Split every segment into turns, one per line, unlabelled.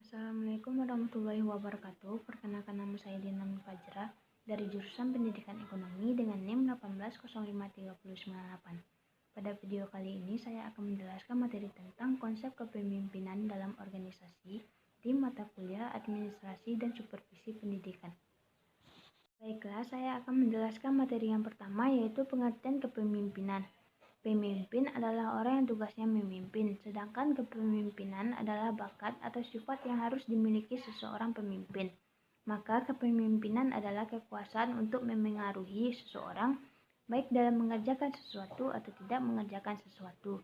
Assalamualaikum warahmatullahi wabarakatuh. Perkenalkan, nama saya Dina Fajra dari jurusan Pendidikan Ekonomi dengan NIM 1805398. Pada video kali ini saya akan menjelaskan materi tentang konsep kepemimpinan dalam organisasi di mata kuliah Administrasi dan Supervisi Pendidikan. Baiklah, saya akan menjelaskan materi yang pertama, yaitu pengertian kepemimpinan. Pemimpin adalah orang yang tugasnya memimpin, sedangkan kepemimpinan adalah bakat atau sifat yang harus dimiliki seseorang pemimpin. Maka kepemimpinan adalah kekuasaan untuk memengaruhi seseorang, baik dalam mengerjakan sesuatu atau tidak mengerjakan sesuatu.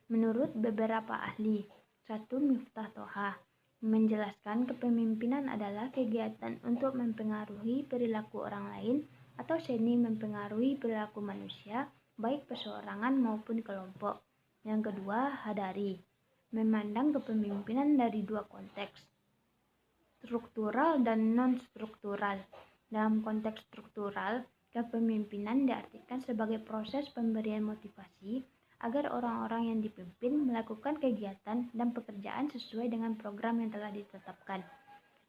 Menurut beberapa ahli, Miftah Toha menjelaskan kepemimpinan adalah kegiatan untuk mempengaruhi perilaku orang lain atau seni mempengaruhi perilaku manusia, baik perseorangan maupun kelompok. Yang kedua, Hadari memandang kepemimpinan dari dua konteks, struktural dan non-struktural. Dalam konteks struktural, kepemimpinan diartikan sebagai proses pemberian motivasi agar orang-orang yang dipimpin melakukan kegiatan dan pekerjaan sesuai dengan program yang telah ditetapkan.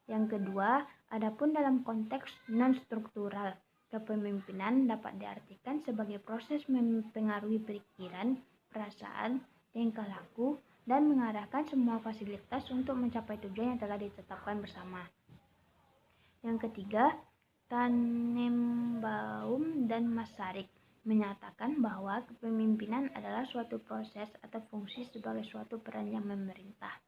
Yang kedua, adapun dalam konteks non-struktural, kepemimpinan dapat diartikan sebagai proses mempengaruhi pikiran, perasaan, tingkah laku, dan mengarahkan semua fasilitas untuk mencapai tujuan yang telah ditetapkan bersama. Yang ketiga, Tannenbaum dan Masaryk menyatakan bahwa kepemimpinan adalah suatu proses atau fungsi sebagai suatu peran yang memerintah.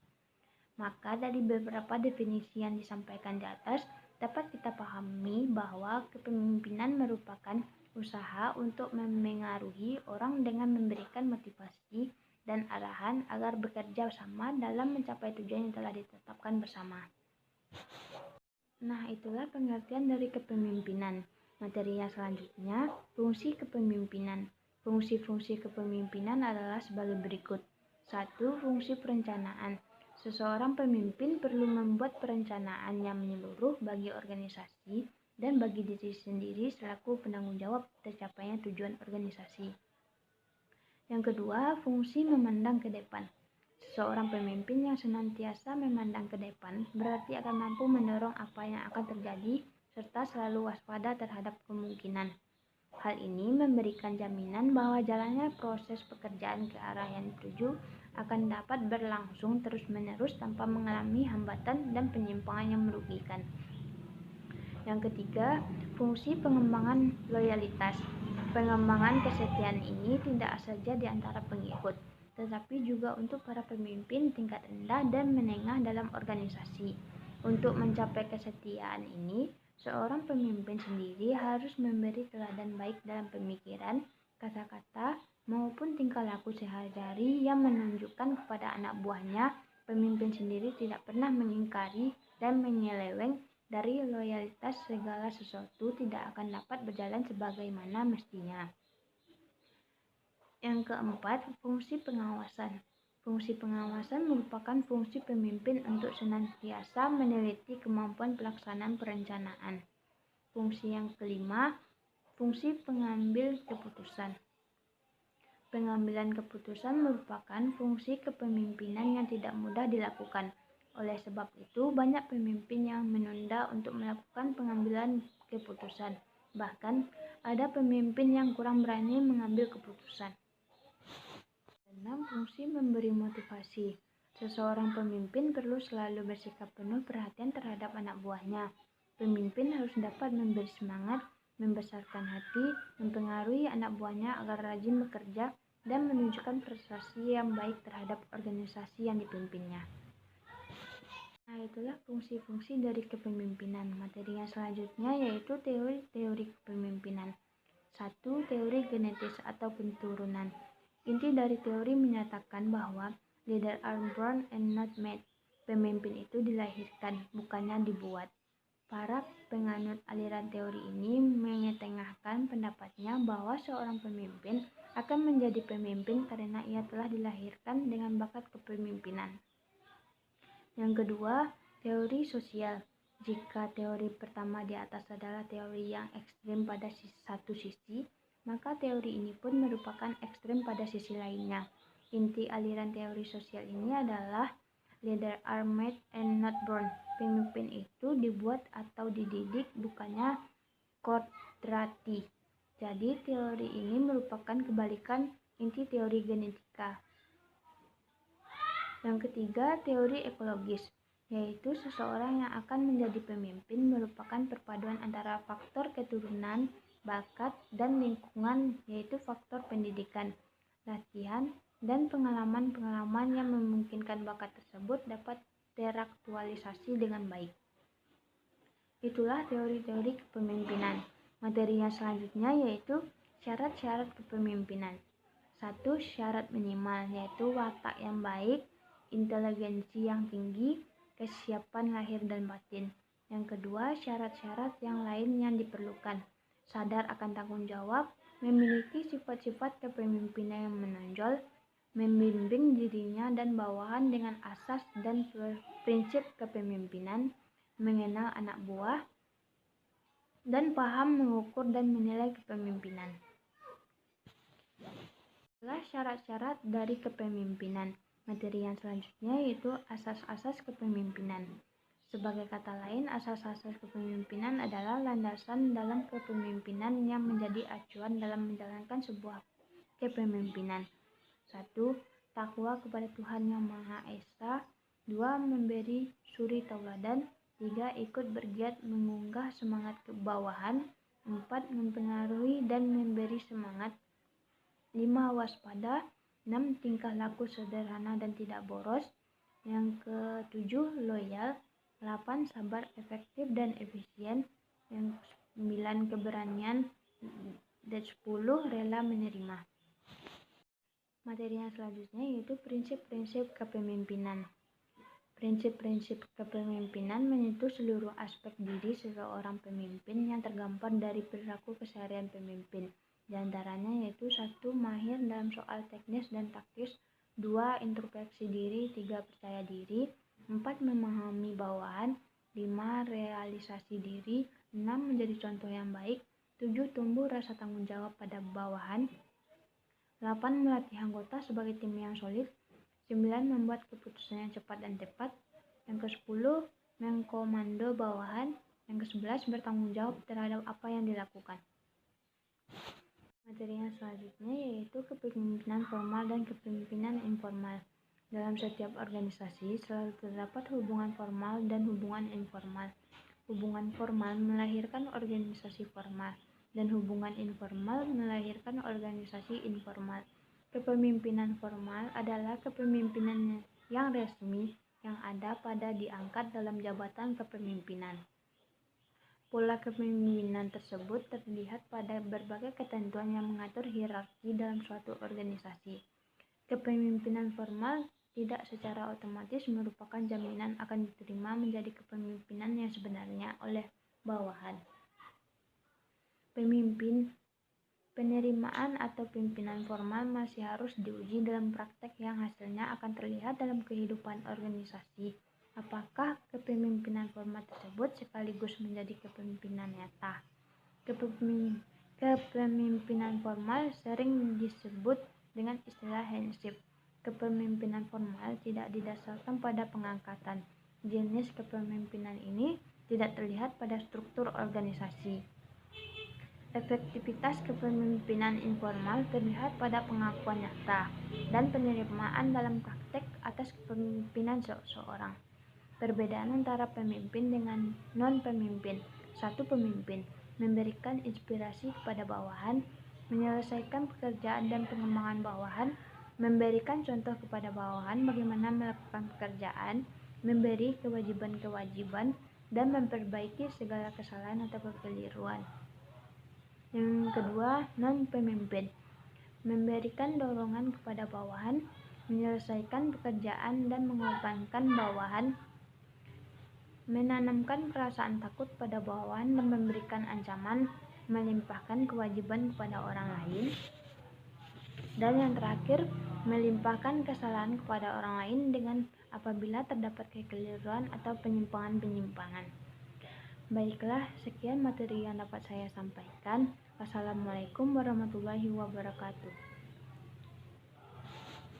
Maka dari beberapa definisi yang disampaikan di atas, dapat kita pahami bahwa kepemimpinan merupakan usaha untuk memengaruhi orang dengan memberikan motivasi dan arahan agar bekerja sama dalam mencapai tujuan yang telah ditetapkan bersama. Nah, itulah pengertian dari kepemimpinan. Materi yang selanjutnya, fungsi kepemimpinan. Fungsi-fungsi kepemimpinan adalah sebagai berikut. 1. Fungsi perencanaan. Seseorang pemimpin perlu membuat perencanaan yang menyeluruh bagi organisasi dan bagi diri sendiri selaku penanggung jawab tercapainya tujuan organisasi. Yang kedua, fungsi memandang ke depan. Seorang pemimpin yang senantiasa memandang ke depan berarti akan mampu mendorong apa yang akan terjadi serta selalu waspada terhadap kemungkinan. Hal ini memberikan jaminan bahwa jalannya proses pekerjaan ke arah yang dituju akan dapat berlangsung terus-menerus tanpa mengalami hambatan dan penyimpangan yang merugikan. Yang ketiga, fungsi pengembangan loyalitas. Pengembangan kesetiaan ini tidak saja di antara pengikut, tetapi juga untuk para pemimpin tingkat rendah dan menengah dalam organisasi. Untuk mencapai kesetiaan ini, seorang pemimpin sendiri harus memberi teladan baik dalam pemikiran, kata-kata, maupun tingkah laku sehari-hari yang menunjukkan kepada anak buahnya pemimpin sendiri tidak pernah mengingkari dan menyeleweng dari loyalitas. Segala sesuatu tidak akan dapat berjalan sebagaimana mestinya. Yang keempat, fungsi pengawasan. Fungsi pengawasan merupakan fungsi pemimpin untuk senantiasa meneliti kemampuan pelaksanaan perencanaan. Fungsi yang kelima, fungsi pengambil keputusan. Pengambilan keputusan merupakan fungsi kepemimpinan yang tidak mudah dilakukan. Oleh sebab itu, banyak pemimpin yang menunda untuk melakukan pengambilan keputusan. Bahkan, ada pemimpin yang kurang berani mengambil keputusan. 6. Fungsi memberi motivasi. Seseorang pemimpin perlu selalu bersikap penuh perhatian terhadap anak buahnya. Pemimpin harus dapat memberi semangat, membesarkan hati, mempengaruhi anak buahnya agar rajin bekerja, dan menunjukkan prestasi yang baik terhadap organisasi yang dipimpinnya. Nah, itulah fungsi-fungsi dari kepemimpinan. Materi yang selanjutnya yaitu teori-teori kepemimpinan. 1. Teori genetis atau keturunan. Inti dari teori menyatakan bahwa leaders are born and not made. Pemimpin itu dilahirkan, bukannya dibuat. Para penganut aliran teori ini mengetengahkan pendapatnya bahwa seorang pemimpin akan menjadi pemimpin karena ia telah dilahirkan dengan bakat kepemimpinan. Yang kedua, teori sosial. Jika teori pertama di atas adalah teori yang ekstrim pada satu sisi, maka teori ini pun merupakan ekstrem pada sisi lainnya. Inti aliran teori sosial ini adalah Leaders are made and not born. Pemimpin itu dibuat atau dididik, bukannya kodrati. Jadi teori ini merupakan kebalikan inti teori genetika. Yang ketiga, teori ekologis, yaitu seseorang yang akan menjadi pemimpin merupakan perpaduan antara faktor keturunan, bakat, dan lingkungan, yaitu faktor pendidikan, latihan, dan pengalaman-pengalaman yang memungkinkan bakat tersebut dapat teraktualisasi dengan baik. Itulah teori-teori kepemimpinan. Materi yang selanjutnya yaitu syarat-syarat kepemimpinan. 1. Syarat minimal, yaitu watak yang baik, inteligensi yang tinggi, kesiapan lahir dan batin. Yang kedua, syarat-syarat yang lain yang diperlukan. Sadar akan tanggung jawab, memiliki sifat-sifat kepemimpinan yang menonjol, membimbing dirinya dan bawahan dengan asas dan prinsip kepemimpinan, mengenal anak buah, dan paham mengukur dan menilai kepemimpinan. Itulah syarat-syarat dari kepemimpinan. Materi yang selanjutnya yaitu asas-asas kepemimpinan. Sebagai kata lain, asas-asas kepemimpinan adalah landasan dalam kepemimpinan yang menjadi acuan dalam menjalankan sebuah kepemimpinan. 1. Takwa kepada Tuhan Yang Maha Esa. 2. Memberi suri tauladan. 3. Ikut bergiat mengunggah semangat kebawahan. 4. Mempengaruhi dan memberi semangat. 5. Waspada. 6. Tingkah laku sederhana dan tidak boros. Yang ke-7. Loyal. 8. Sabar, efektif, dan efisien. Yang 9. Keberanian. Dan 10. Rela menerima. Materi yang selanjutnya yaitu prinsip-prinsip kepemimpinan. Prinsip-prinsip kepemimpinan menyentuh seluruh aspek diri seseorang pemimpin yang tergambar dari perilaku keseharian pemimpin. Di antaranya yaitu 1. Mahir dalam soal teknis dan taktis. 2. Introspeksi diri. 3. Percaya diri. 4. Memahami bawahan. 5. Realisasi diri. 6. Menjadi contoh yang baik. 7. Tumbuh rasa tanggung jawab pada bawahan. 8. Melatih anggota sebagai tim yang solid. 9. Membuat keputusan yang cepat dan tepat. Yang ke-10. Mengkomando bawahan. Yang ke-11. Bertanggung jawab terhadap apa yang dilakukan. Materi yang selanjutnya yaitu kepemimpinan formal dan kepemimpinan informal. Dalam setiap organisasi selalu terdapat hubungan formal dan hubungan informal. Hubungan formal melahirkan organisasi formal, dan hubungan informal melahirkan organisasi informal. Kepemimpinan formal adalah kepemimpinan yang resmi yang ada pada diangkat dalam jabatan kepemimpinan. Pola kepemimpinan tersebut terlihat pada berbagai ketentuan yang mengatur hierarki dalam suatu organisasi. Kepemimpinan formal tidak secara otomatis merupakan jaminan akan diterima menjadi kepemimpinan yang sebenarnya oleh bawahan. Penerimaan atau pimpinan formal masih harus diuji dalam praktek yang hasilnya akan terlihat dalam kehidupan organisasi. Apakah kepemimpinan formal tersebut sekaligus menjadi kepemimpinan nyata? Kepemimpinan formal sering disebut dengan istilah handship. Kepemimpinan formal tidak didasarkan pada pengangkatan. Jenis kepemimpinan ini tidak terlihat pada struktur organisasi. Efektivitas kepemimpinan informal terlihat pada pengakuan nyata dan penerimaan dalam praktek atas kepemimpinan seseorang. Perbedaan antara pemimpin dengan non-pemimpin. 1. Pemimpin memberikan inspirasi kepada bawahan, menyelesaikan pekerjaan dan pengembangan bawahan, memberikan contoh kepada bawahan bagaimana melakukan pekerjaan, memberi kewajiban-kewajiban, dan memperbaiki segala kesalahan atau kekeliruan. Yang kedua, non-pemimpin memberikan dorongan kepada bawahan, menyelesaikan pekerjaan dan mengorbankan bawahan, menanamkan perasaan takut pada bawahan dan memberikan ancaman, melimpahkan kewajiban kepada orang lain, dan yang terakhir, melimpahkan kesalahan kepada orang lain dengan apabila terdapat kekeliruan atau penyimpangan-penyimpangan. Baiklah, sekian materi yang dapat saya sampaikan. Wassalamualaikum warahmatullahi wabarakatuh.